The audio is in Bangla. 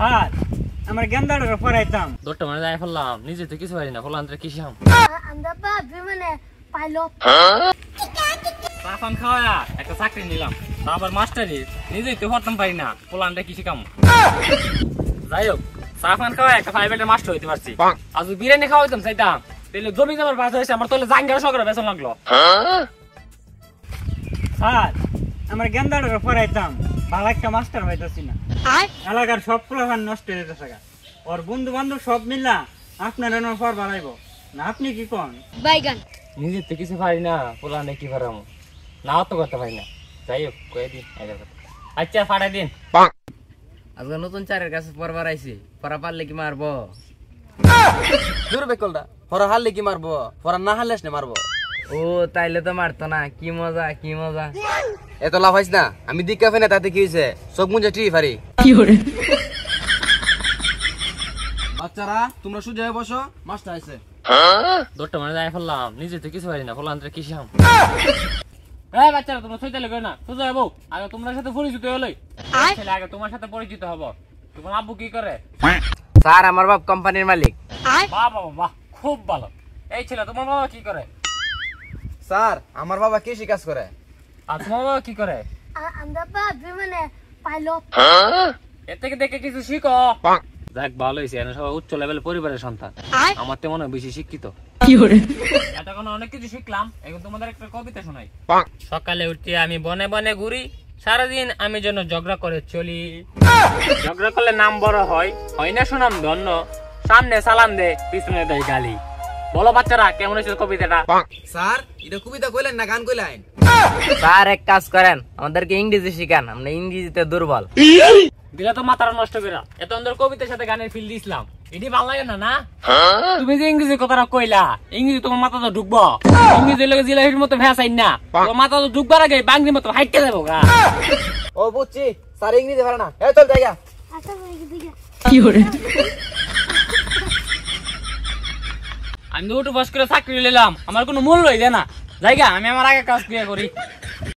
স্যার আমার গেন্দাটা পড়াইতাম দৌড়টা মানে যাই ফেললাম নিজে তো কিছু পারি না ফলাম কি শিখাম আমরা বা বিমানে পাইলট সাফান খাওয়া একটা চাকরি নিলাম আবার মাস্টারি নিজেই তো পড়তাম পারি না পোলানটা কি শিখাম যাই হোক সাফান খাওয়া একটা প্রাইভেটের মাস্টার হইতে পারছি আজ বিরিয়ানি খাওয়াইতাম চাইতাম তাহলে জমি জমার বাস হয়েছে আমার তাহলে জাঙ্গার সগরে বেতন লাগলো স্যার আমার গেন্দাটা পড়াইতাম ভালো একটা মাস্টার হইতাছি না এলাকার সব পোলাপান নষ্ট হয়ে যেতেছে ওর বন্ধু বান্ধব সব মিললা আপনার পর বাড়াইবো না আপনি কি কোন বাইগান নিজে তো কিছু পারি না পোলানটা কি পারাম নাও তো করতে পারি না যাই হোক কয়ে দিন আচ্ছা ফাটাই দিন আজকে নতুন চারের কাছে পড়বার আইছি পড়া পারলে কি মারবো দূর বেকলটা পড়া হারলে কি মারবো পড়া না হারলে না মারবো ও তাইলে তো মারতো না কি মজা কি মজা এত লাভ হইস না আমি দিকা ফেনে তাতে কি হয়েছে চোখ মুঞ্জে টি পারি বাচ্চারা তোমরা সুজা হয়ে বসো মাস্টার আছে দৌড়টা মানে যাই ফেললাম নিজে তো কিছু পারি না পোলানটা কি শিখাম বাচ্চারা তোমরা সইতে লেগে না সোজা যাবো আগে তোমার সাথে পরিচিত হলো ছেলে আগে তোমার সাথে পরিচিত হবো তোমার আব্বু কি করে স্যার আমার বাপ কোম্পানির মালিক বাহ বাবা বাহ খুব ভালো এই ছেলে তোমার বাবা কি করে স্যার আমার বাবা কৃষি কাজ করে আর তোমার বাবা কি করে আমরা বা বিমানে পাইলট এর থেকে দেখে কিছু শিখো যাক ভালো হয়েছে এরা সবাই উচ্চ লেভেল পরিবারের সন্তান আমার তো মনে হয় বেশি শিক্ষিত এতক্ষণ অনেক কিছু শিখলাম এখন তোমাদের একটা কবিতা শোনাই সকালে উঠে আমি বনে বনে ঘুরি সারাদিন আমি যেন ঝগড়া করে চলি ঝগড়া করলে নাম বড় হয় না সুনাম ধন্য সামনে সালাম দে পিছনে দেয় গালি বলো বাচ্চারা কেমন হয়েছে কবিতাটা স্যার এটা কবিতা কইলেন না গান কইলেন স্যার এক কাজ করেন আমাদেরকে ইংরেজি শিখান আমরা ইংরেজিতে দুর্বল দিলা তো মাথাটা নষ্ট করে এত অন্ধের কবিতার সাথে গানের ফিল দিছিলাম এটি ভালো লাগে না না তুমি যে ইংরেজি কথাটা কইলা ইংরেজি তোমার মাথা তো ঢুকবো ইংরেজি লোক জিলাপির মতো ভেসাই না তোমার মাথা তো ঢুকবার আগে বাংলির মতো হাইটে যাবো গা ও বুঝছি স্যার ইংরেজি পারে না এই চল জায়গা আচ্ছা দিকে আমি তো উঠে বস করে চাকরি নিলাম আমার কোনো মূল্য হইলে না জায়গা আমি আমার আগে কাজ ক্রিয়া করি